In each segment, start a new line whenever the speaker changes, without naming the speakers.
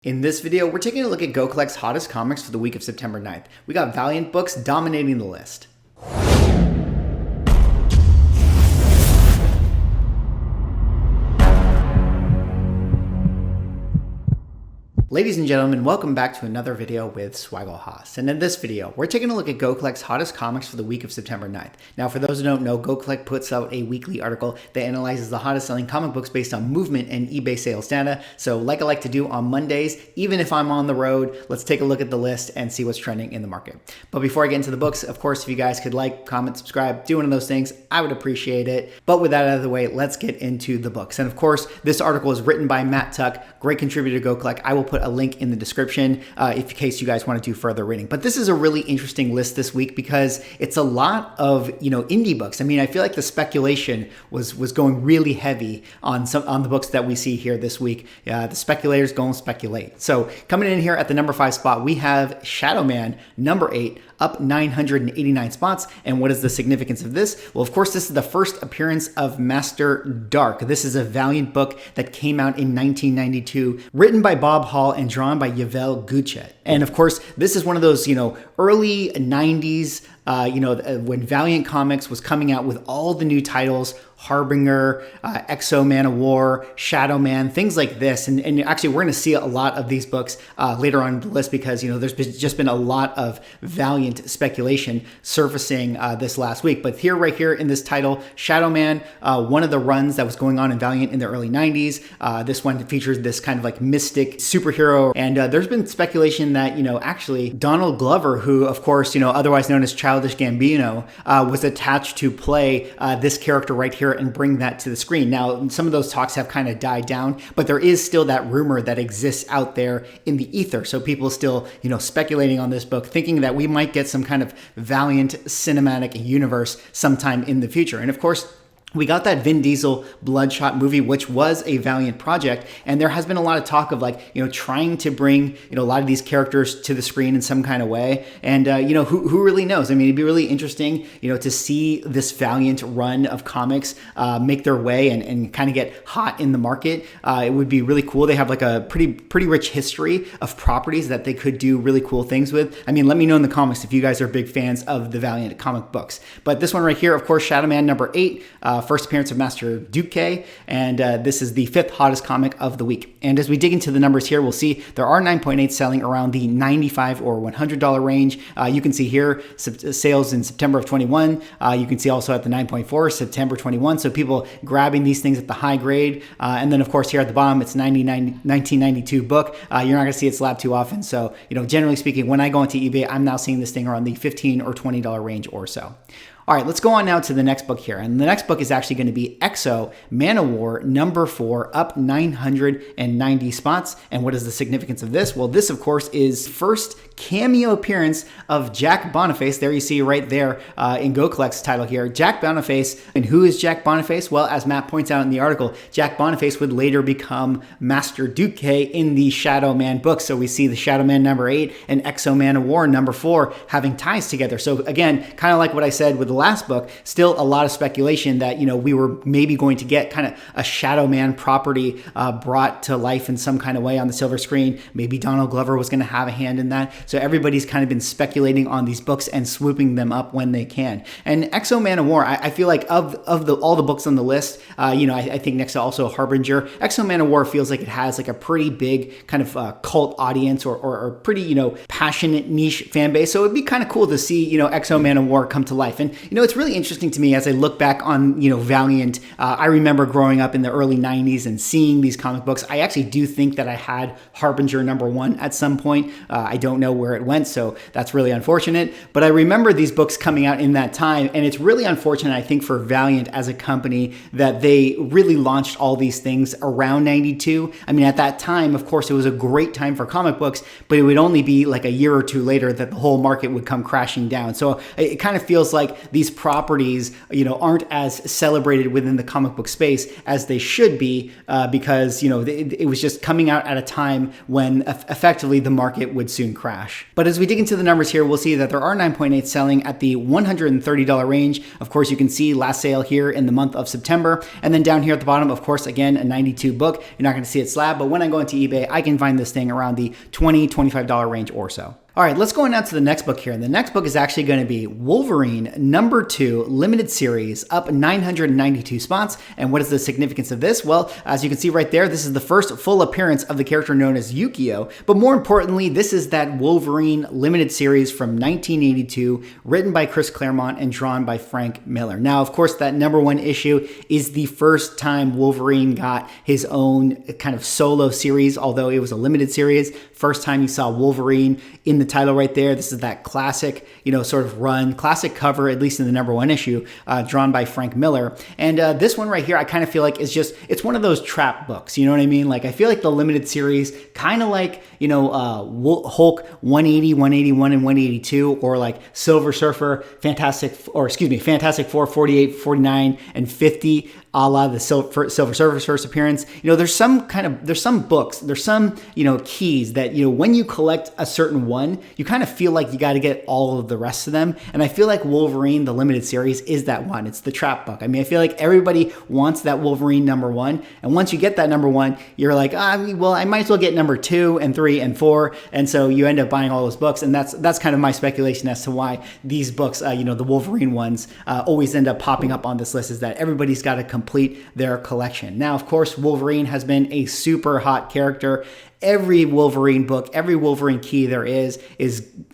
In this video, we're taking a look at Go Collect's hottest comics for the week of September 9th. We got Valiant books dominating the list. Ladies and gentlemen, welcome back to another video with Swaggle Haas. And in this video, we're taking a look at Go Collect's hottest comics for the week of September 9th. Now, for those who don't know, Go Collect puts out a weekly article that analyzes the hottest selling comic books based on movement and eBay sales data. So like I like to do on Mondays, even if I'm on the road, let's take a look at the list and see what's trending in the market. But before I get into the books, of course, if you guys could like, comment, subscribe, do one of those things, I would appreciate it. But with that out of the way, let's get into the books. And of course, this article is written by Matt Tuck, great contributor to Go Collect. I will put a link in the description in case you guys want to do further reading. But this is a really interesting list this week because it's a lot of, indie books. I mean, I feel like the speculation was going really heavy on the books that we see here this week. The speculators go and speculate. So coming in here at the number 5 spot, we have Shadow Man, number 8, up 989 spots. And what is the significance of this? Well, of course, this is the first appearance of Master Dark. This is a Valiant book that came out in 1992, written by Bob Hall and drawn by Yvel Guchet. And of course, this is one of those, early 90s, when Valiant Comics was coming out with all the new titles, Harbinger, XMen of War, Shadow Man, things like this. And actually, we're going to see a lot of these books later on in the list because, there's just been a lot of Valiant speculation surfacing this last week. But right here in this title, Shadow Man, one of the runs that was going on in Valiant in the early 90s. This one features this kind of like mystic superhero. And there's been speculation that, actually Donald Glover, who, of course, otherwise known as Childish Gambino, was attached to play this character right here and bring that to the screen. Now, some of those talks have kind of died down, but there is still that rumor that exists out there in the ether. So people still, speculating on this book, thinking that we might get some kind of Valiant cinematic universe sometime in the future. And of course, we got that Vin Diesel Bloodshot movie, which was a Valiant project. And there has been a lot of talk of trying to bring, a lot of these characters to the screen in some kind of way. And, who really knows? I mean, it'd be really interesting, to see this Valiant run of comics make their way and kind of get hot in the market. It would be really cool. They have like a pretty rich history of properties that they could do really cool things with. I mean, let me know in the comments if you guys are big fans of the Valiant comic books. But this one right here, of course, Shadow Man number 8, first appearance of Master Duque, and this is the 5th hottest comic of the week. And as we dig into the numbers here, we'll see there are 9.8 selling around the $95 or $100 range. You can see here sales in September of 21. You can see also at the 9.4 September 21. So people grabbing these things at the high grade. And then of course here at the bottom, it's 1992 book. You're not going to see it slabbed too often. So generally speaking, when I go into eBay, I'm now seeing this thing around the $15 or $20 range or so. All right, let's go on now to the next book here. And the next book is actually going to be XMen of War, number 4, up 990 spots. And what is the significance of this? Well, this, of course, is first cameo appearance of Jack Boniface. There you see right there in Go Collect's title here, Jack Boniface. And who is Jack Boniface? Well, as Matt points out in the article, Jack Boniface would later become Master Duque in the Shadow Man book. So we see the Shadow Man number 8 and XMen of War number 4 having ties together. So again, kind of like what I said with the last book, still a lot of speculation that, we were maybe going to get kind of a Shadow Man property brought to life in some kind of way on the silver screen. Maybe Donald Glover was going to have a hand in that. So everybody's kind of been speculating on these books and swooping them up when they can. And XMen of War, I feel like of all the books on the list, I think next to also Harbinger, XMen of War feels like it has like a pretty big kind of cult audience or pretty, passionate niche fan base. So it'd be kind of cool to see, XMen of War come to life. And, it's really interesting to me as I look back on, Valiant. I remember growing up in the early 90s and seeing these comic books. I actually do think that I had Harbinger number 1 at some point. I don't know where it went, so that's really unfortunate. But I remember these books coming out in that time, and it's really unfortunate, I think, for Valiant as a company that they really launched all these things around 92. I mean, at that time, of course, it was a great time for comic books, but it would only be like a year or two later that the whole market would come crashing down. So it kind of feels like these properties, aren't as celebrated within the comic book space as they should be, because, it was just coming out at a time when effectively the market would soon crash. But as we dig into the numbers here, we'll see that there are 9.8 selling at the $130 range. Of course, you can see last sale here in the month of September. And then down here at the bottom, of course, again, a 92 book. You're not going to see it slab, but when I go into eBay, I can find this thing around the $20, $25 range or so. All right, let's go on now to the next book here. And the next book is actually going to be Wolverine #2 limited series, up 992 spots. And what is the significance of this? Well, as you can see right there, this is the first full appearance of the character known as Yukio. But more importantly, this is that Wolverine limited series from 1982, written by Chris Claremont and drawn by Frank Miller. Now, of course, that #1 issue is the first time Wolverine got his own kind of solo series, although it was a limited series. First time you saw Wolverine in the title right there. This is that classic, sort of run, classic cover, at least in the #1 issue, drawn by Frank Miller. And this one right here, I kind of feel like it's one of those trap books. You know what I mean? Like, I feel like the limited series, kind of like, Hulk 180, 181, and 182, or like Silver Surfer, Fantastic Four 48, 49, and 50, a la the Silver Surfer's first appearance. There's some books, there's some, keys that, when you collect a certain one, you kind of feel like you got to get all of the rest of them. And I feel like Wolverine, the limited series, is that one. It's the trap book. I mean, I feel like everybody wants that Wolverine #1. And once you get that #1, you're like, well, I might as well get #2 and 3 and 4. And so you end up buying all those books. And that's kind of my speculation as to why these books, the Wolverine ones, always end up popping up on this list, is that everybody's got to complete their collection. Now, of course, Wolverine has been a super hot character. Every Wolverine book, every Wolverine key there is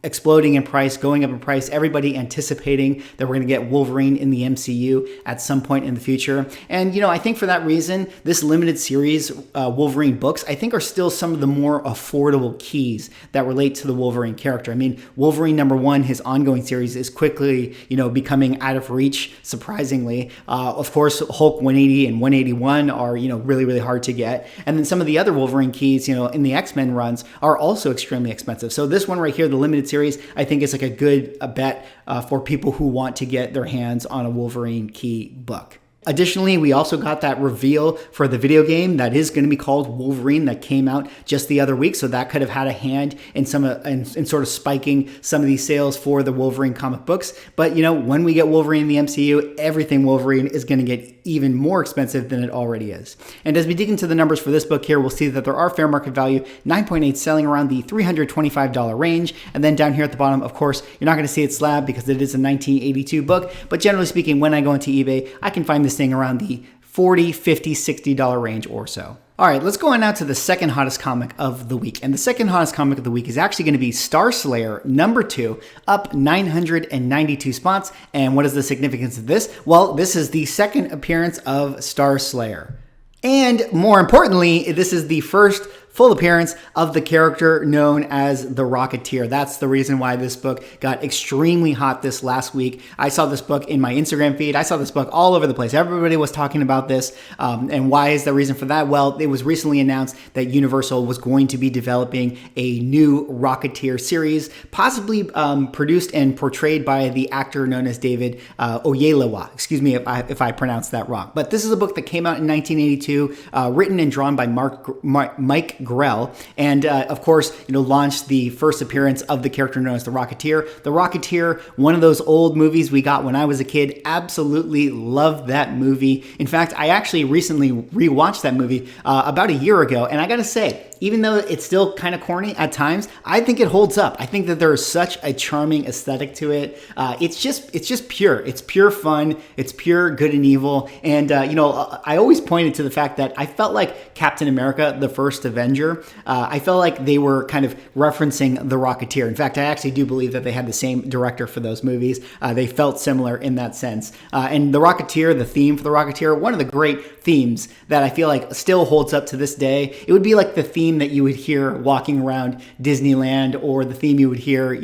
exploding in price, going up in price. Everybody anticipating that we're going to get Wolverine in the MCU at some point in the future. And, I think for that reason, this limited series Wolverine books, I think, are still some of the more affordable keys that relate to the Wolverine character. I mean, Wolverine #1, his ongoing series, is quickly, becoming out of reach, surprisingly. Of course, Hulk 180 and 181 are, really, really hard to get. And then some of the other Wolverine keys, in the X-Men runs are also extremely expensive. So this one right here, the limited series, I think is like a good bet for people who want to get their hands on a Wolverine key book. Additionally, we also got that reveal for the video game that is going to be called Wolverine that came out just the other week. So that could have had a hand in in sort of spiking some of these sales for the Wolverine comic books. But, when we get Wolverine in the MCU, everything Wolverine is going to get even more expensive than it already is. And as we dig into the numbers for this book here, we'll see that there are fair market value, 9.8 selling around the $325 range. And then down here at the bottom, of course, you're not going to see it slab because it is a 1982 book. But generally speaking, when I go into eBay, I can find this thing around the $40, $50, $60 range or so. All right, let's go on now to the second hottest comic of the week. And the second hottest comic of the week is actually going to be Star Slayer #2, up 992 spots. And what is the significance of this? Well, this is the second appearance of Star Slayer. And more importantly, this is the first full appearance of the character known as the Rocketeer. That's the reason why this book got extremely hot this last week. I saw this book in my Instagram feed. I saw this book all over the place. Everybody was talking about this. And why is the reason for that? Well, it was recently announced that Universal was going to be developing a new Rocketeer series, possibly produced and portrayed by the actor known as David Oyelowo. Excuse me if I pronounced that wrong. But this is a book that came out in 1982, written and drawn by Mike Grell, and of course, launched the first appearance of the character known as the Rocketeer. The Rocketeer, one of those old movies we got when I was a kid. Absolutely loved that movie. In fact, I actually recently rewatched that movie about a year ago, and I gotta say, even though it's still kind of corny at times, I think it holds up. I think that there is such a charming aesthetic to it. It's just pure. It's pure fun. It's pure good and evil. And I always pointed to the fact that I felt like Captain America, the first Avenger, I felt like they were kind of referencing the Rocketeer. In fact, I actually do believe that they had the same director for those movies. They felt similar in that sense. And the Rocketeer, the theme for the Rocketeer, one of the great themes that I feel like still holds up to this day. It would be like the theme theme that you would hear walking around Disneyland, or the theme you would hear,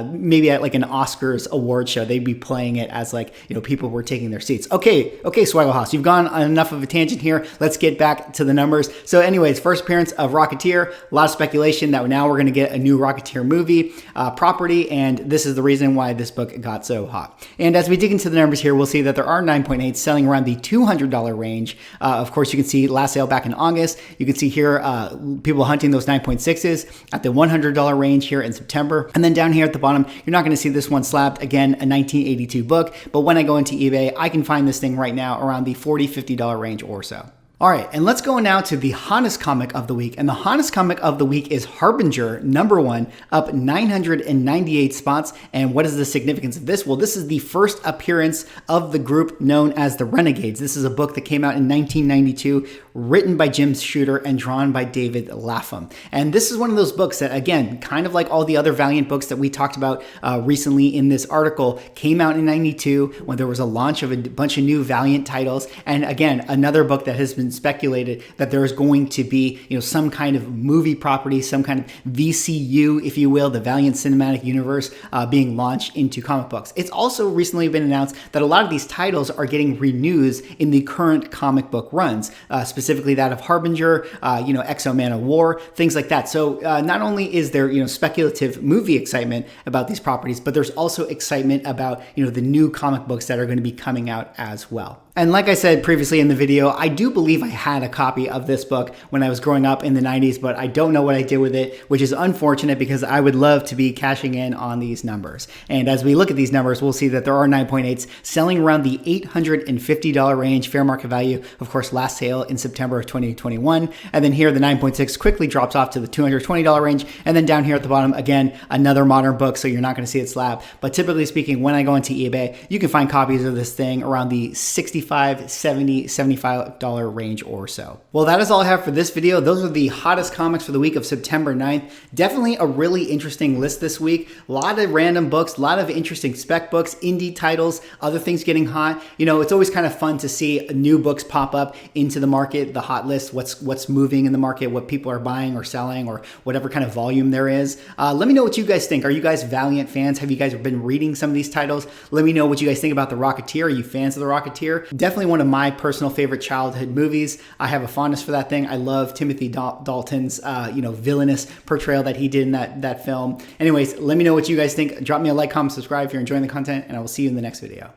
maybe at like an Oscars award show. They'd be playing it as like, people were taking their seats. Okay, Swaggle House, you've gone on enough of a tangent here. Let's get back to the numbers. So anyways, first appearance of Rocketeer, a lot of speculation that now we're going to get a new Rocketeer movie property, and this is the reason why this book got so hot. And as we dig into the numbers here, we'll see that there are 9.8 selling around the $200 range. Of course, you can see last sale back in August. You can see here people hunting those 9.6s at the $100 range here in September. And then down here at the bottom, you're not going to see this one slapped. Again, a 1982 book, but when I go into eBay, I can find this thing right now around the $40, $50 range or so. All right, and let's go now to the hottest comic of the week. And the hottest comic of the week is Harbinger, #1, up 998 spots. And what is the significance of this? Well, this is the first appearance of the group known as the Renegades. This is a book that came out in 1992, written by Jim Shooter and drawn by David Lapham. And this is one of those books that, again, kind of like all the other Valiant books that we talked about recently in this article, came out in 92 when there was a launch of a bunch of new Valiant titles. And again, another book that has been speculated that there is going to be, some kind of movie property, some kind of VCU, if you will, the Valiant Cinematic Universe being launched into comic books. It's also recently been announced that a lot of these titles are getting renews in the current comic book runs, specifically that of Harbinger, XMen of War, things like that. So not only is there, speculative movie excitement about these properties, but there's also excitement about, the new comic books that are going to be coming out as well. And like I said previously in the video, I do believe I had a copy of this book when I was growing up in the 90s, but I don't know what I did with it, which is unfortunate because I would love to be cashing in on these numbers. And as we look at these numbers, we'll see that there are 9.8s selling around the $850 range, fair market value, of course, last sale in September of 2021. And then here, the 9.6 quickly drops off to the $220 range. And then down here at the bottom, again, another modern book, so you're not going to see it slab. But typically speaking, when I go into eBay, you can find copies of this thing around the $65, $70, $75 range or so. Well, that is all I have for this video. Those are the hottest comics for the week of September 9th. Definitely a really interesting list this week. A lot of random books, a lot of interesting spec books, indie titles, other things getting hot. It's always kind of fun to see new books pop up into the market, the hot list, what's moving in the market, what people are buying or selling, or whatever kind of volume there is. Let me know what you guys think. Are you guys Valiant fans? Have you guys been reading some of these titles? Let me know what you guys think about The Rocketeer. Are you fans of The Rocketeer? Definitely one of my personal favorite childhood movies. I have a fondness for that thing. I love Timothy Dalton's, villainous portrayal that he did in that film. Anyways, let me know what you guys think. Drop me a like, comment, subscribe if you're enjoying the content, and I will see you in the next video.